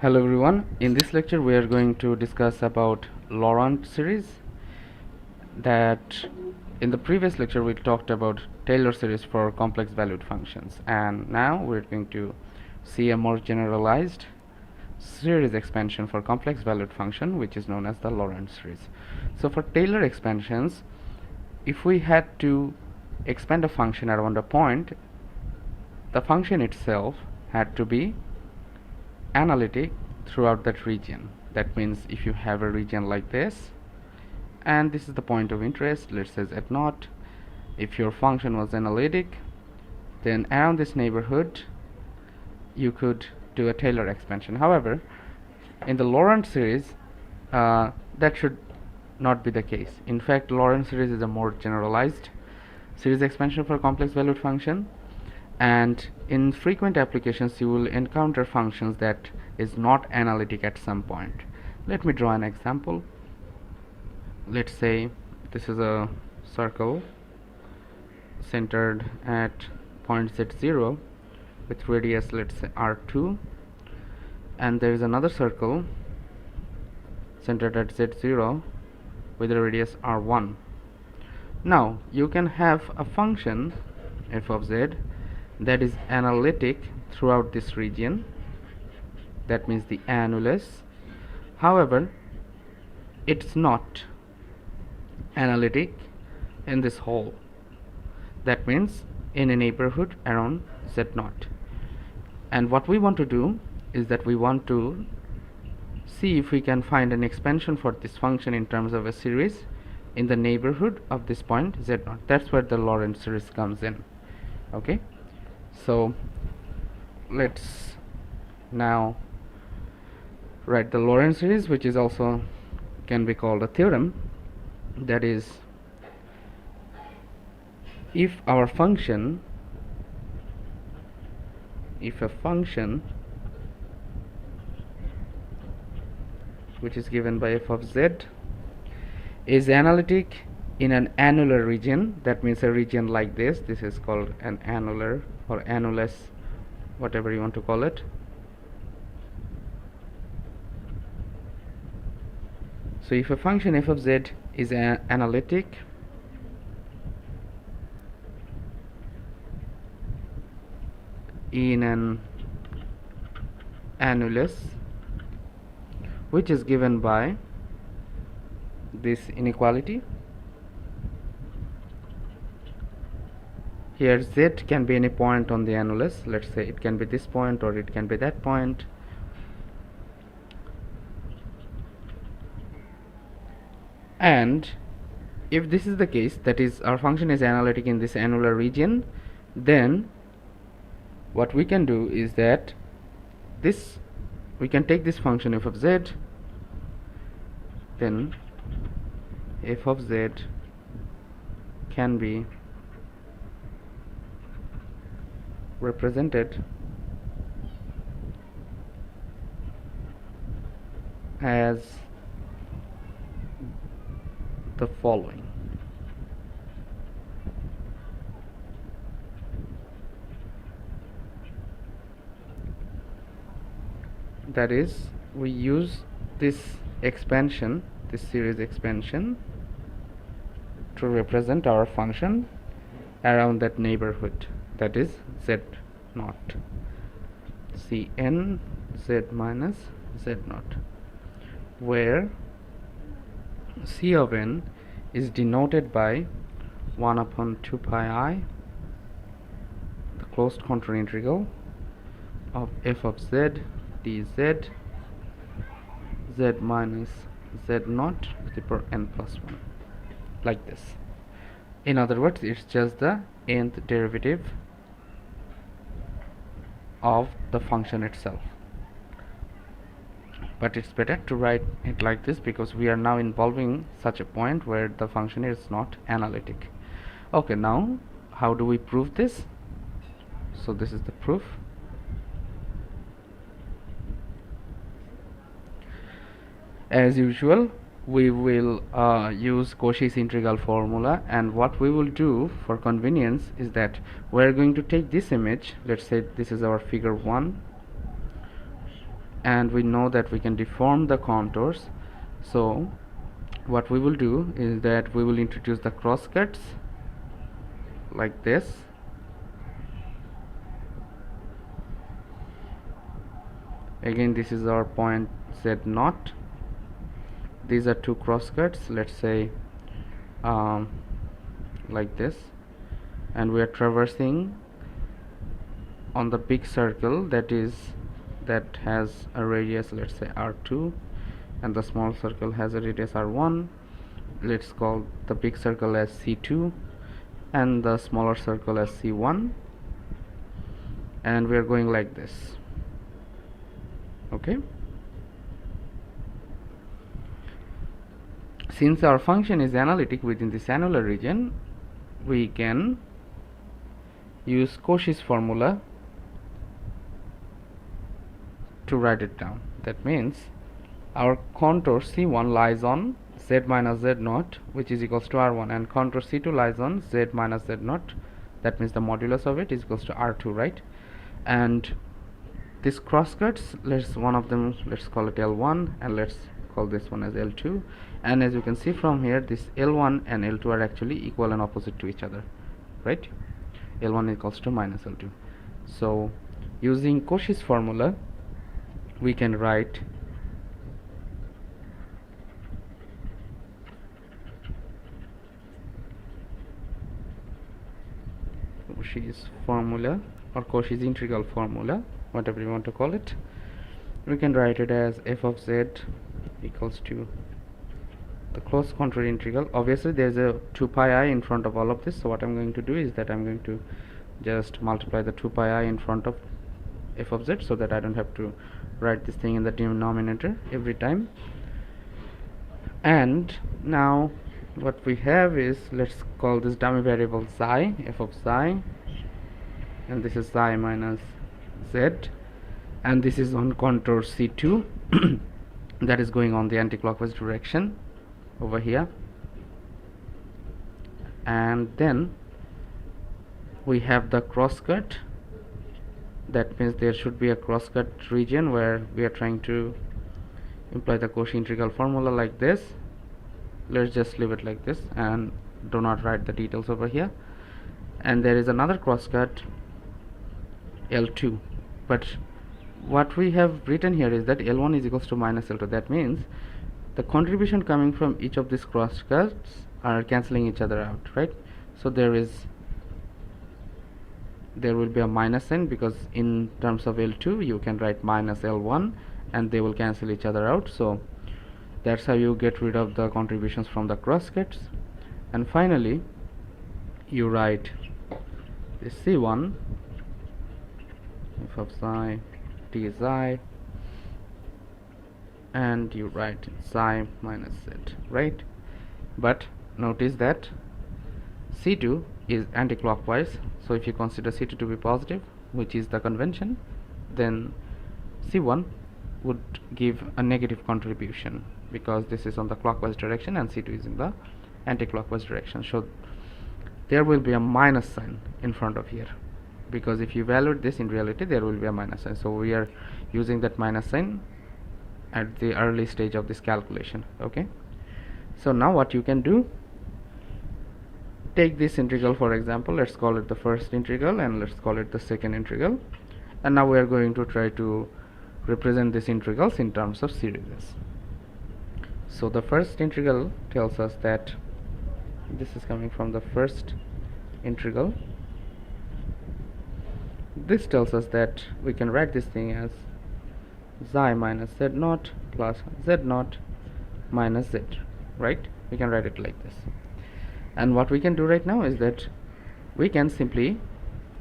Hello everyone. In this lecture we are going to discuss about Laurent series. That in the previous lecture we talked about Taylor series for complex valued functions, and now we're going to see a more generalized series expansion for complex valued function, which is known as the Laurent series. So for Taylor expansions, if we had to expand a function around a point, the function itself had to be analytic throughout that region. That means if you have a region like this, and this is the point of interest, let's say z0, if your function was analytic, then around this neighborhood you could do a Taylor expansion. However, in the Laurent series, that should not be the case. In fact, Laurent series is a more generalized series expansion for complex valued function, and in frequent applications you will encounter functions that is not analytic at some point. Let me draw an example. Let's say this is a circle centered at point z0 with radius, let's say r2, and there is another circle centered at z0 with a radius r1. Now you can have a function f of z that is analytic throughout this region, that means the annulus. However, it's not analytic in this whole, that means in a neighborhood around z0. And what we want to do is that we want to see if we can find an expansion for this function in terms of a series in the neighborhood of this point z0. That's where the Laurent series comes in. Okay, so let's now write the Laurent series, which is also can be called a theorem. That is, if a function which is given by f of z is analytic in an annular region, that means a region like this is called an annular or annulus, whatever you want to call it. So if a function f of z is analytic in an annulus which is given by this inequality, here z can be any point on the annulus. Let's say it can be this point or it can be that point. And if this is the case, that is our function is analytic in this annular region, then what we can do is that we can take this function f of z, then f of z can be represented as the following. That is, we use this expansion, this series expansion, to represent our function around that neighborhood, that is z0, Cn z minus z0, where C of n is denoted by 1 upon 2 pi I, the closed contour integral of f of z dz z minus z0 to the power n plus 1, like this. In other words, it's just the nth derivative of the function itself. But it's better to write it like this because we are now involving such a point where the function is not analytic. Okay, now how do we prove this? So this is the proof. As usual, we will use Cauchy's integral formula, and what we will do for convenience is that we're going to take this image. Let's say this is our figure 1. and we know that we can deform the contours. So what we will do is that we will introduce the crosscuts like this. Again, this is our point Z0. These are two crosscuts, let's say like this, and we are traversing on the big circle that has a radius, let's say R2, and the small circle has a radius R1. Let's call the big circle as C2 and the smaller circle as C1, and we are going like this. Okay, since our function is analytic within this annular region, we can use Cauchy's formula to write it down. That means our contour C1 lies on Z minus Z0, which is equals to R1, and contour C2 lies on Z minus Z0. That means the modulus of it is equals to R2, right? And this crosscuts, one of them, let's call it L1, and let's call this one as L2. And as you can see from here, this L1 and L2 are actually equal and opposite to each other, right? L1 equals to minus L2. So using Cauchy's formula, we can write Cauchy's formula, or Cauchy's integral formula, whatever you want to call it. We can write it as f of z equals to the closed contour integral. Obviously there's a 2 pi I in front of all of this, so what I'm going to do is that I'm going to just multiply the 2 pi I in front of f of z, so that I don't have to write this thing in the denominator every time. And now what we have is, let's call this dummy variable psi, f of psi, and this is psi minus z, and this is on contour C2 that is going on the anti-clockwise direction over here. And then we have the crosscut. That means there should be a crosscut region where we are trying to imply the Cauchy integral formula like this. Let's just leave it like this and do not write the details over here. And there is another crosscut L2, but what we have written here is that L1 is equals to minus L2. That means the contribution coming from each of these crosscuts are cancelling each other out, right? So there will be a minus sign, because in terms of L2 you can write minus L1 and they will cancel each other out. So that's how you get rid of the contributions from the crosscuts. And finally you write this C1 f of psi t psi, and you write psi minus z, right? But notice that C2 is anti-clockwise, so if you consider C2 to be positive, which is the convention, then C1 would give a negative contribution, because this is on the clockwise direction and C2 is in the anti-clockwise direction. So there will be a minus sign in front of here, because if you evaluate this in reality, there will be a minus sign. So we are using that minus sign at the early stage of this calculation. Okay, so now what you can do, take this integral, for example, let's call it the first integral and let's call it the second integral, and now we are going to try to represent these integrals in terms of series. So the first integral tells us that this is coming from the first integral. This tells us that we can write this thing as xi minus z0 plus z0 minus z, right? We can write it like this. And what we can do right now is that we can simply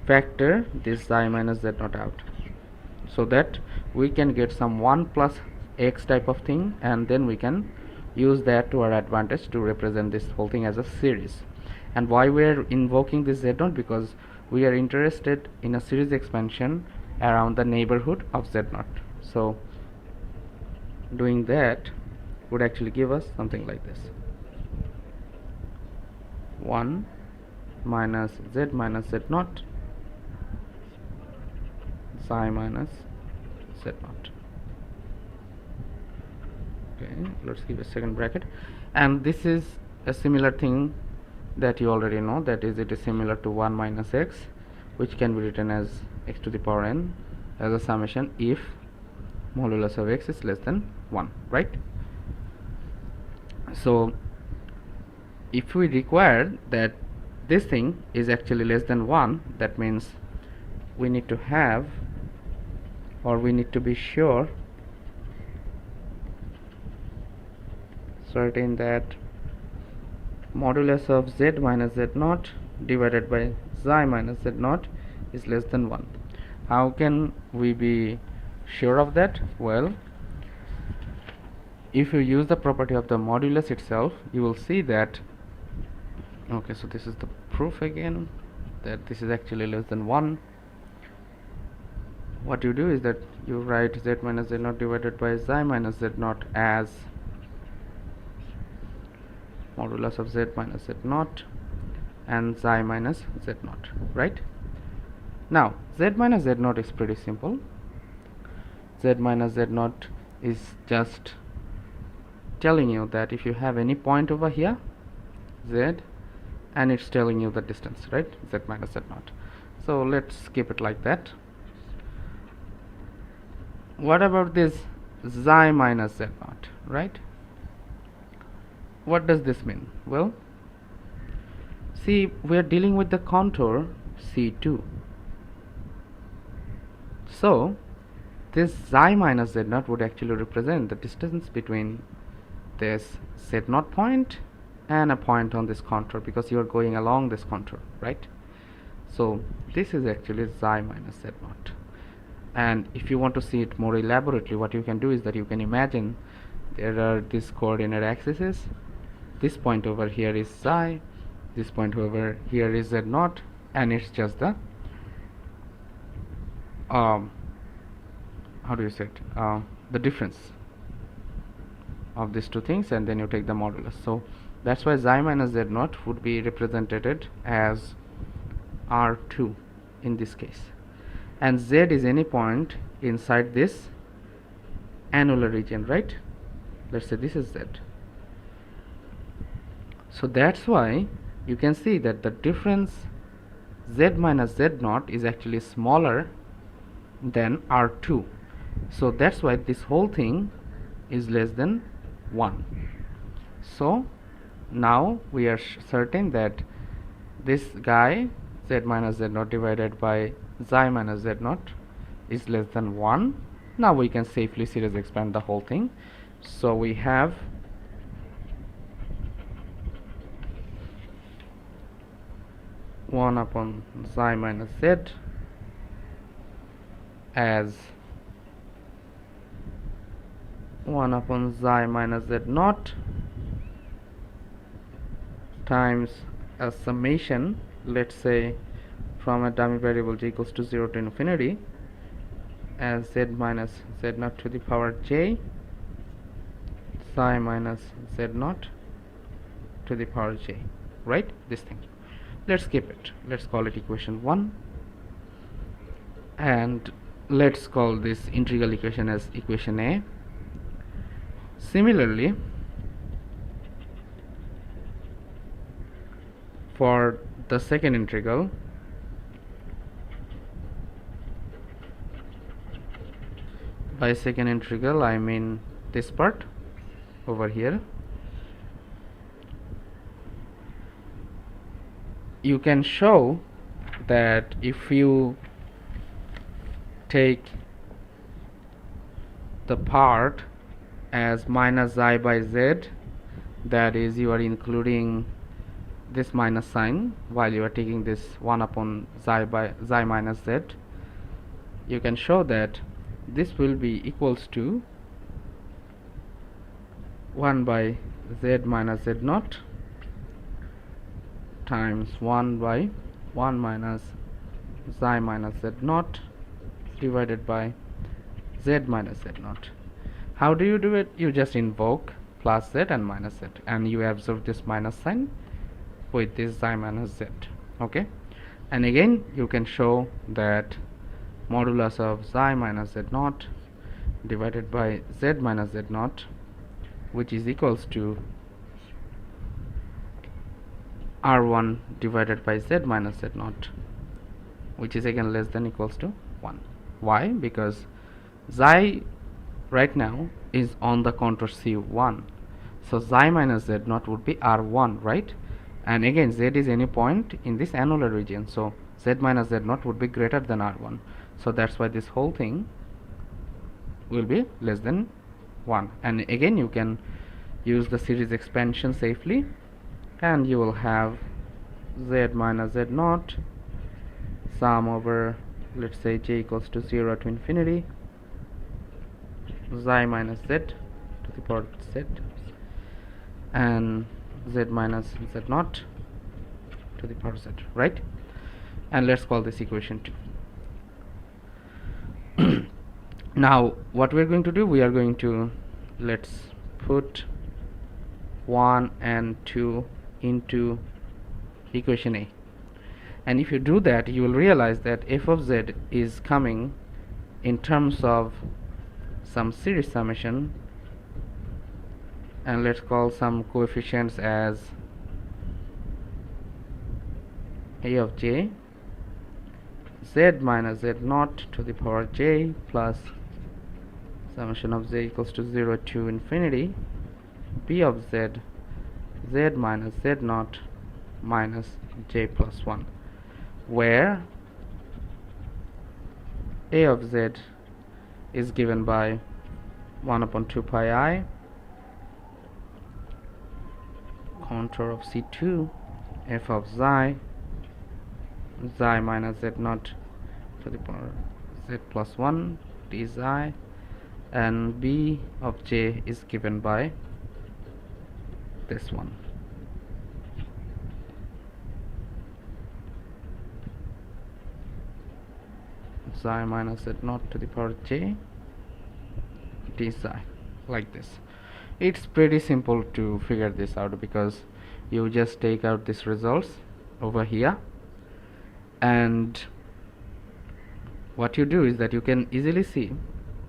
factor this xi minus z0 out, so that we can get some 1 plus x type of thing, and then we can use that to our advantage to represent this whole thing as a series. And why we are invoking this z0? Because we are interested in a series expansion around the neighborhood of z0. So doing that would actually give us something like this: 1 minus z minus z0 psi minus z0. Okay, let's give a second bracket, and this is a similar thing that you already know, that is, it is similar to 1 minus x, which can be written as x to the power n as a summation if modulus of x is less than 1, right? So if we require that this thing is actually less than 1, that means we need to have, or we need to be sure, certain that modulus of z minus z naught divided by xi minus z naught is less than 1. How can we be sure of that? Well, if you use the property of the modulus itself, you will see that, okay, so this is the proof again, that this is actually less than 1. What you do is that you write z minus z naught divided by xi minus z naught as modulus of z minus z naught and xi minus z naught, right? Now z minus z naught is pretty simple. Z minus z naught is just telling you that if you have any point over here, z, and it's telling you the distance, right? Z minus z naught. So let's keep it like that. What about this xi minus z naught, right? What does this mean? Well, see, we are dealing with the contour C2. So this xi minus z naught would actually represent the distance between this z naught point and a point on this contour, because you are going along this contour, right? So this is actually xi minus z naught. And if you want to see it more elaborately, what you can do is that you can imagine there are these coordinate axes. This point over here is xi, this point over here is z naught, and it's just the how do you say it, the difference of these two things, and then you take the modulus. So that's why xi minus z naught would be represented as R2 in this case, and z is any point inside this annular region, right? Let's say this is z. So that's why you can see that the difference z minus z naught is actually smaller than R2. So that's why this whole thing is less than 1. So now we are certain that this guy z minus z naught divided by xi minus z naught is less than 1. Now we can safely series expand the whole thing. So we have one upon xi minus z as 1 upon xi minus z naught times a summation, let's say from a dummy variable j equals to 0 to infinity, as z minus z naught to the power j xi minus z naught to the power j, right? This thing, let's keep it, let's call it equation 1, and let's call this integral equation as equation A. Similarly, for the second integral, by second integral I mean this part over here, you can show that if you take the part as minus xi by z, that is, you are including this minus sign while you are taking this 1 upon xi by xi minus z, you can show that this will be equals to 1 by z minus z naught times 1 by 1 minus xi minus z naught divided by z minus z naught. How do you do it? You just invoke plus z and minus z, and you observe this minus sign with this xi minus z, okay? And again you can show that modulus of xi minus z naught divided by z minus z naught which is equals to r1 divided by z minus z0, which is again less than equals to 1. Why? Because xi right now is on the contour C1, so xi minus z0 would be r1, right? And again z is any point in this annular region, so z minus z0 would be greater than r1, so that's why this whole thing will be less than 1. And again you can use the series expansion safely, and you will have z minus z0 sum over, let's say, j equals to 0 to infinity xi minus z to the power z and z minus z0 to the power z, right? And let's call this equation 2. Now what we're going to do, we are going to, let's put 1 and 2 into equation A, and if you do that, you will realize that f of z is coming in terms of some series summation, and let's call some coefficients as a of j, z minus z0 to the power j plus summation of z equals to 0 to infinity b of z, z minus z0 minus j plus 1, where a of z is given by 1 upon 2 pi I contour of C2 f of xi minus z0 to the power z plus 1 d xi, and b of j is given by this one. Xi minus z0 to the power j d xi, like this. It's pretty simple to figure this out, because you just take out these results over here, and what you do is that you can easily see,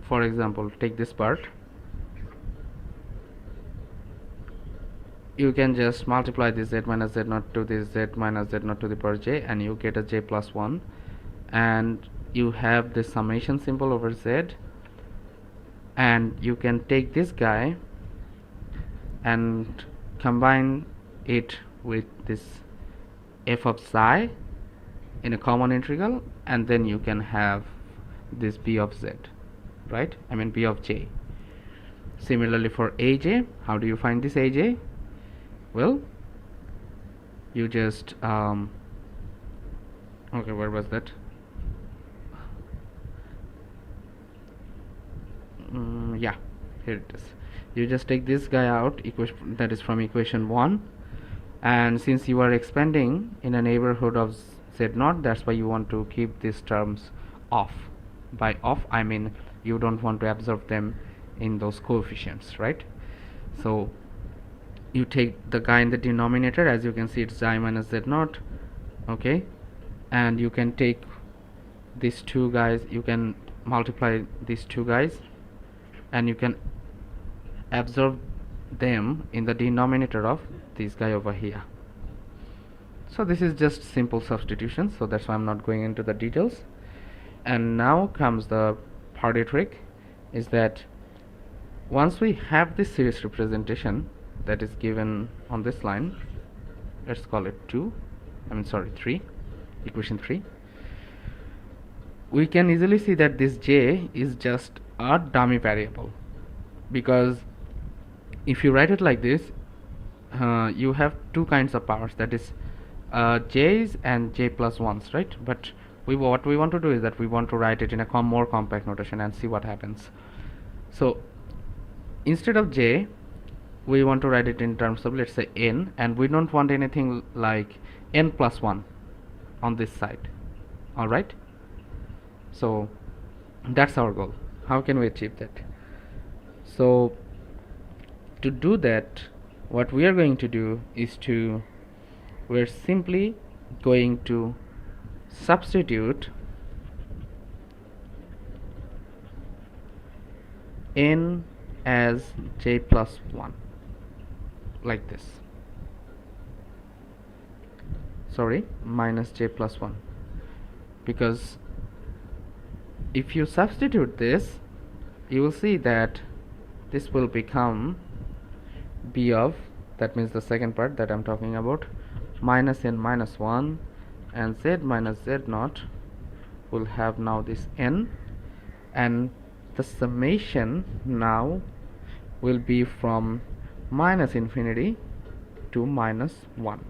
for example, take this part, you can just multiply this z minus z0 to this z minus z0 to the power j, and you get a j plus 1, and you have the summation symbol over z, and you can take this guy and combine it with this f of psi in a common integral, and then you can have this b of z, right? I mean b of j. Similarly for aj, how do you find this aj? Well, you just okay, where was that? Yeah, here it is. You just take this guy out, equation that is from equation 1, and since you are expanding in a neighborhood of z0, that's why you want to keep these terms off. By off, I mean you don't want to absorb them in those coefficients, right? So you take the guy in the denominator, as you can see it's xi minus z0, okay, and you can take these two guys, you can multiply these two guys, and you can absorb them in the denominator of this guy over here. So this is just simple substitution, so that's why I'm not going into the details. And now comes the party trick, is that once we have this series representation that is given on this line, let's call it 3, equation 3, we can easily see that this j is just a dummy variable, because if you write it like this, you have two kinds of powers, that is j's and j plus 1s, right? But what we want to do is that we want to write it in a more compact notation and see what happens. So instead of j, we want to write it in terms of, let's say, n, and we don't want anything like n plus 1 on this side. Alright, so that's our goal. How can we achieve that? So to do that, what we are going to do is we're simply going to substitute n as j plus 1, like this. Sorry, minus j plus 1, because if you substitute this, you will see that this will become b of, that means the second part that I'm talking about, minus n minus 1, and z minus z naught will have now this n, and the summation now will be from minus infinity to minus 1.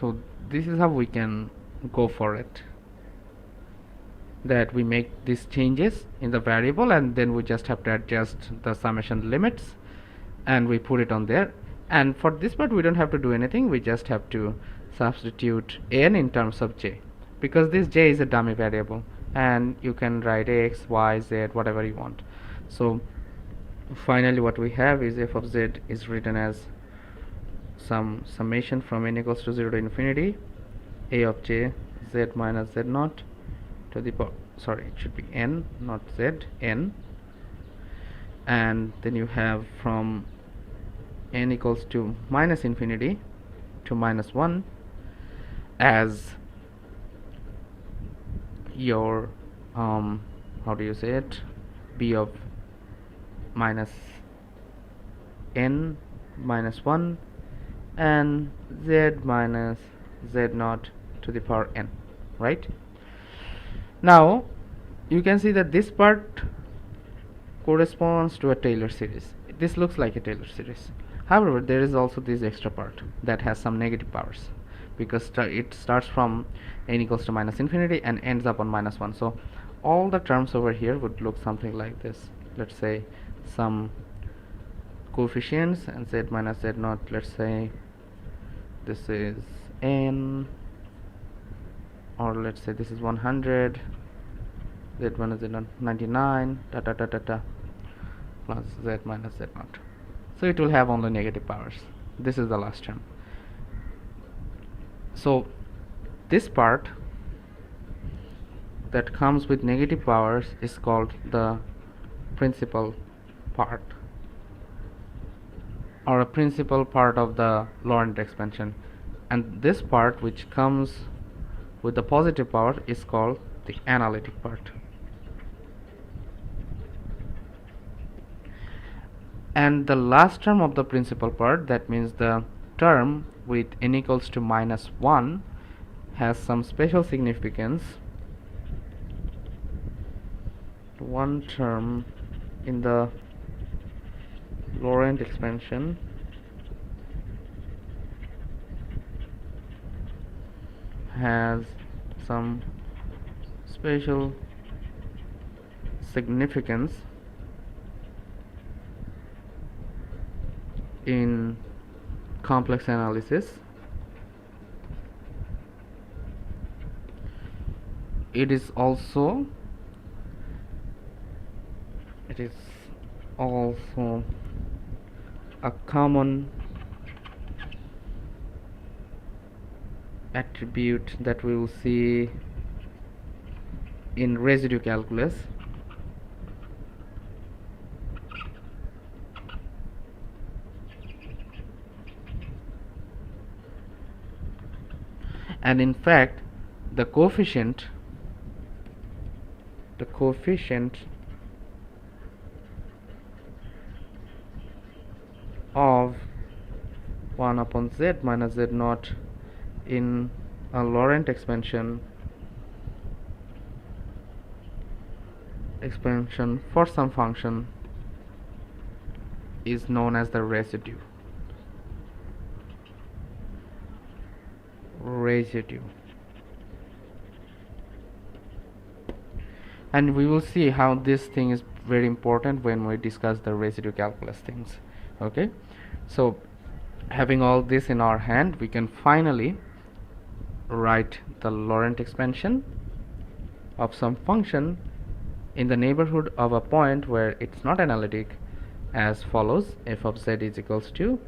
So this is how we can go for it, that we make these changes in the variable and then we just have to adjust the summation limits and we put it on there. And for this part we don't have to do anything, we just have to substitute n in terms of j, because this j is a dummy variable and you can write x, y, z, whatever you want. So finally what we have is f of z is written as some summation from n equals to 0 to infinity a of j z minus z naught to the power, sorry, it should be n, not z, n, and then you have from n equals to minus infinity to minus 1 as your how do you say it, b of minus n minus 1 and z minus z naught to the power n, right? Now you can see that this part corresponds to a Taylor series. This looks like a Taylor series. However, there is also this extra part that has some negative powers, because it starts from n equals to minus infinity and ends up on minus 1. So all the terms over here would look something like this. Let's say some coefficients and z minus z naught, let's say this is n, or let's say this is 100, z1 is 99, da da da da da, plus z minus z naught. So it will have only negative powers. This is the last term. So this part that comes with negative powers is called the principal part, or a principal part of the Laurent expansion, and this part which comes with the positive power is called the analytic part. And the last term of the principal part, that means the term with n equals to minus 1, has some special significance. One term in the Laurent expansion has some special significance in complex analysis. It is also a common attribute that we will see in residue calculus. And in fact the coefficient of 1 upon z minus z naught in a Laurent expansion for some function is known as the residue. And we will see how this thing is very important when we discuss the residue calculus things. Okay, so having all this in our hand, we can finally write the Laurent expansion of some function in the neighborhood of a point where it's not analytic as follows: f of z is equals to,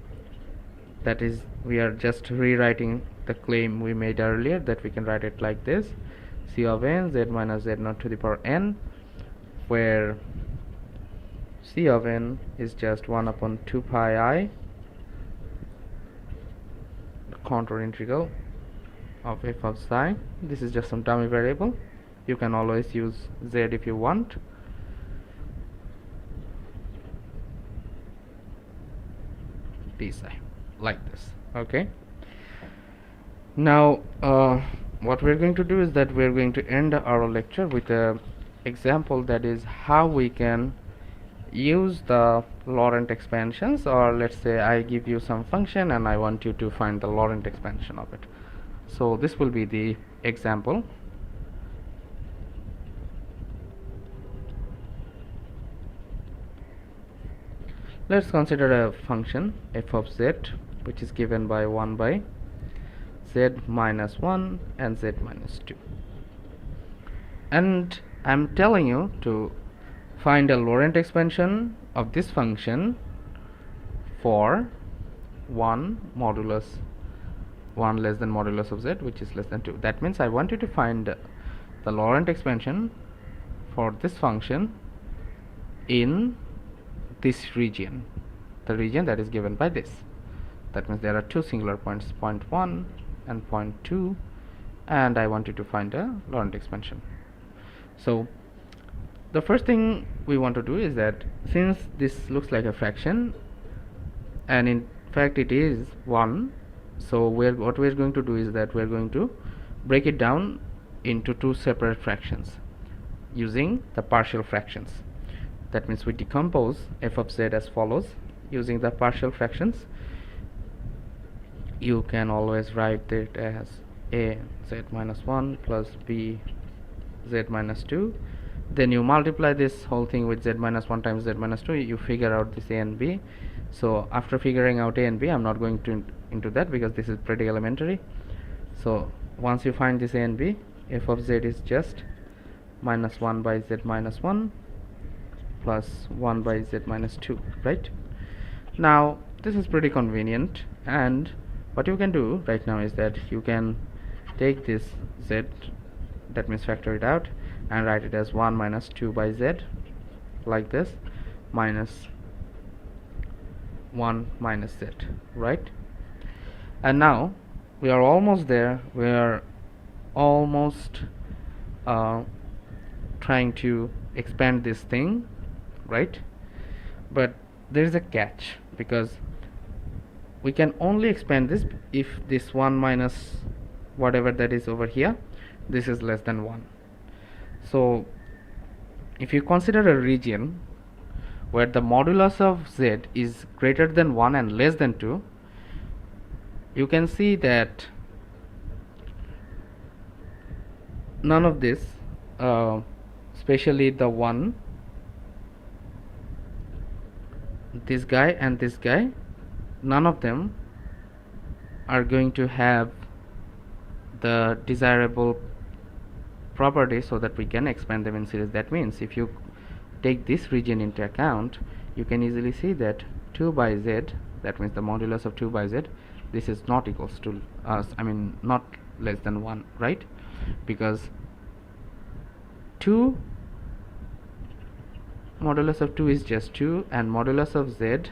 that is, we are just rewriting the claim we made earlier, that we can write it like this: c of n z minus z naught to the power n, where C of n is just 1 upon 2 pi I, the contour integral of f of psi. This is just some dummy variable. You can always use z if you want. D psi, like this. Okay. Now, what we're going to do is that we're going to end our lecture with a example, that is how we can use the Laurent expansions, or let's say I give you some function and I want you to find the Laurent expansion of it. So this will be the example. Let's consider a function f of z, which is given by 1 by z minus 1 and z minus 2, and I'm telling you to find a Laurent expansion of this function for 1 modulus 1 less than modulus of z, which is less than 2. That means I want you to find the Laurent expansion for this function in this region, the region that is given by this. That means there are two singular points, point 1 and point 2, and I want you to find a Laurent expansion. So the first thing we want to do is that, since this looks like a fraction and in fact it is 1, so what we're going to do is that we're going to break it down into two separate fractions using the partial fractions. That means we decompose f of z as follows using the partial fractions. You can always write it as a z minus 1 plus b z minus 2. Then you multiply this whole thing with z minus 1 times z minus 2. You figure out this a and b. So after figuring out a and b, I'm not going to into that because this is pretty elementary. So once you find this a and b, f of z is just minus 1 by z minus 1 plus 1 by z minus 2, right? Now this is pretty convenient, and what you can do right now is that you can take this z, that means factor it out, and write it as 1 minus 2 by z, like this, minus 1 minus z, right? And now we are almost there. We are almost trying to expand this thing, right? But there is a catch, because we can only expand this if this 1 minus whatever that is over here, this is less than 1. So if you consider a region where the modulus of z is greater than 1 and less than 2, you can see that none of this, especially the one, this guy and this guy, none of them are going to have the desirable property so that we can expand them in series. That means if you take this region into account, you can easily see that 2 by z, that means the modulus of 2 by z, this is not equals to not less than 1, right? Because 2 modulus of 2 is just 2, and modulus of z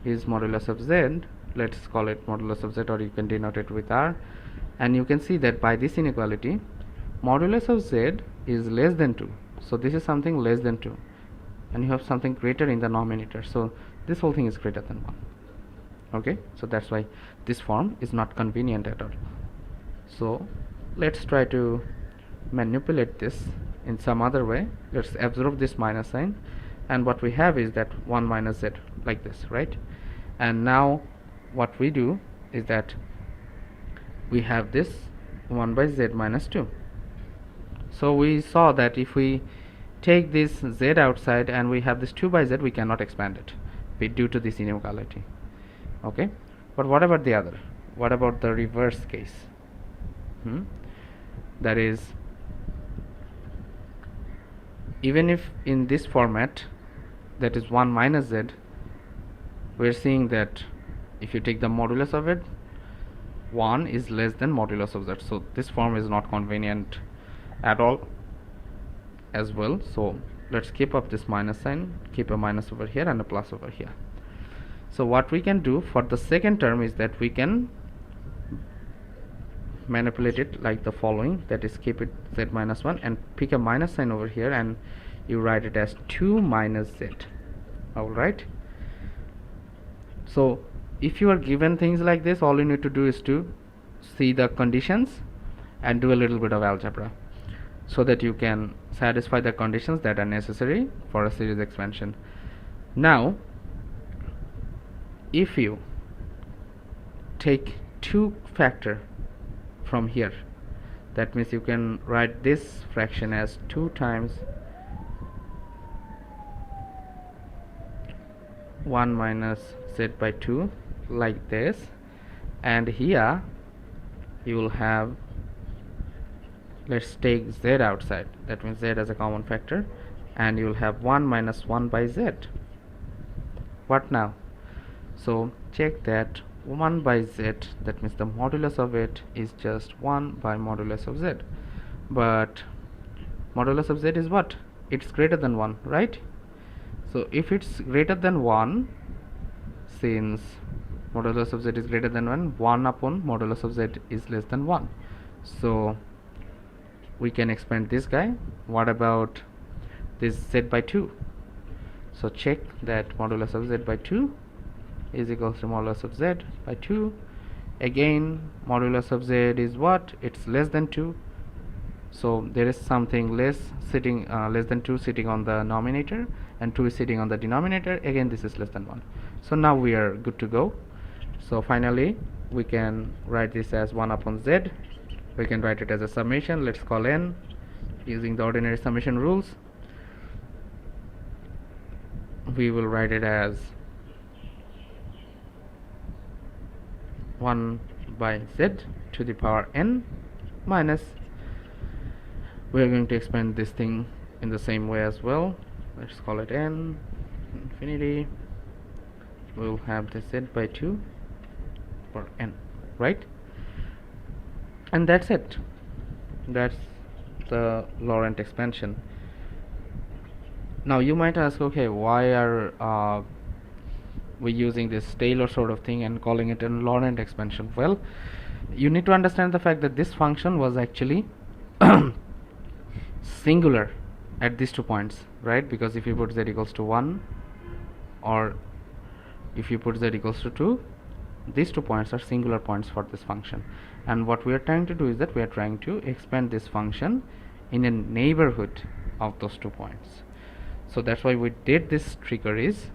is modulus of z. Let's call it modulus of z, or you can denote it with r. And you can see that by this inequality, modulus of z is less than 2. So this is something less than 2, and you have something greater in the denominator. So this whole thing is greater than 1. Okay, so that's why this form is not convenient at all. So let's try to manipulate this in some other way. Let's absorb this minus sign, and what we have is that 1 minus z, like this, right? And now what we do is that we have this 1 by z minus 2. So we saw that if we take this z outside and we have this 2 by z, we cannot expand it due to this inequality. Okay, but what about the other? What about the reverse case? That is, even if in this format, that is 1 minus z, we're seeing that if you take the modulus of it, 1 is less than modulus of z. So this form is not convenient at all as well. So let's keep up this minus sign, keep a minus over here and a plus over here. So what we can do for the second term is that we can manipulate it like the following, that is keep it z minus 1 and pick a minus sign over here and you write it as 2 minus z. Alright, so if you are given things like this, all you need to do is to see the conditions and do a little bit of algebra so that you can satisfy the conditions that are necessary for a series expansion. Now if you take 2 factor from here, that means you can write this fraction as 2 times 1 minus z by 2 like this, and here you will have, let's take z outside, that means z as a common factor, and you will have 1 minus 1 by z. What now? So check that 1 by z, that means the modulus of it is just 1 by modulus of z, but modulus of z is what? It's greater than 1, right? So if it's greater than 1, since modulus of z is greater than 1 upon modulus of z is less than 1, so we can expand this guy. What about this z by 2? So check that modulus of z by 2 is equals to modulus of z by 2. Again, modulus of z is what? It's less than 2, so there is something less than 2 sitting on the numerator and 2 is sitting on the denominator. Again, this is less than 1, so now we are good to go. So finally we can write this as 1 upon z. We can write it as a summation. Let's call n using the ordinary summation rules. We will write it as 1 by z to the power n minus, we are going to expand this thing in the same way as well. Let's call it n infinity. We will have the z by 2 for n, right? And that's it. That's the Laurent expansion. Now you might ask, okay, why are we using this Taylor sort of thing and calling it a Laurent expansion? Well, you need to understand the fact that this function was actually singular at these 2 points, right? Because if you put z equals to 1 or if you put z equals to 2, these 2 points are singular points for this function, and what we are trying to do is that we are trying to expand this function in a neighborhood of those 2 points. So that's why we did this trickeries,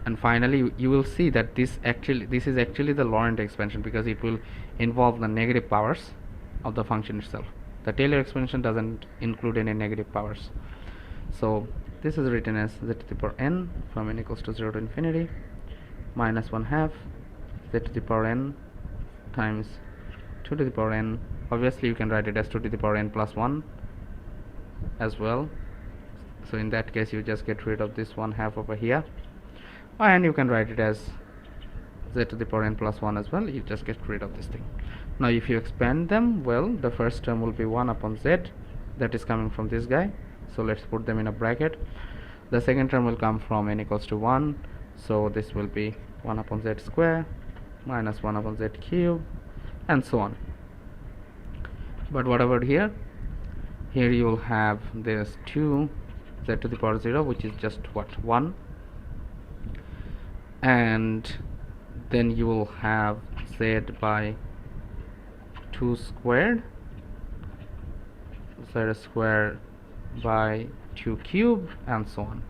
and finally you will see that this is actually the Laurent expansion, because it will involve the negative powers of the function itself. The Taylor expansion doesn't include any negative powers. So this is written as z to the power n from n equals to 0 to infinity minus 1/2 z to the power n times 2 to the power n. Obviously you can write it as 2 to the power n plus 1 as well, so in that case you just get rid of this 1/2 over here, and you can write it as z to the power n plus 1 as well. You just get rid of this thing. Now if you expand them, well, the first term will be 1 upon z, that is coming from this guy, so let's put them in a bracket. The second term will come from n equals to 1, so this will be 1 upon z square minus 1 upon z cube, and so on. But what about here? Here you will have this 2 z to the power 0, which is just what, 1, and then you will have z by 2 squared, z squared by 2 cube, and so on.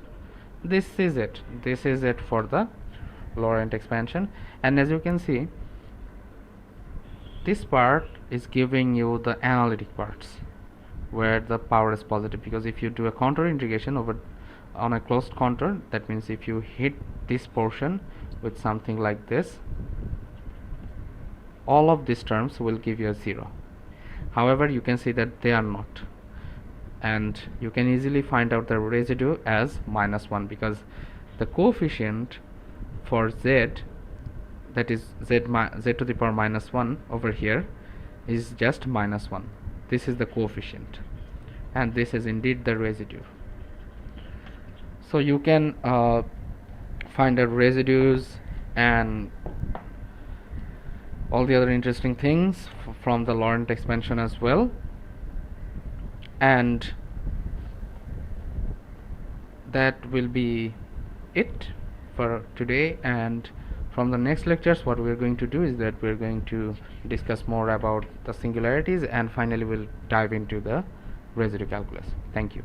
This is it. This is it for the Laurent expansion. And as you can see, this part is giving you the analytic parts where the power is positive, because if you do a contour integration over on a closed contour, that means if you hit this portion with something like this, all of these terms will give you a 0. However, you can see that they are not, and you can easily find out the residue as -1, because the coefficient for z, that is z to the power -1 over here, is just -1. This is the coefficient, and this is indeed the residue. So you can find the residues and all the other interesting things from the Laurent expansion as well. And that will be it for today. And from the next lectures, what we're going to do is that we're going to discuss more about the singularities, and finally we'll dive into the residue calculus. Thank you.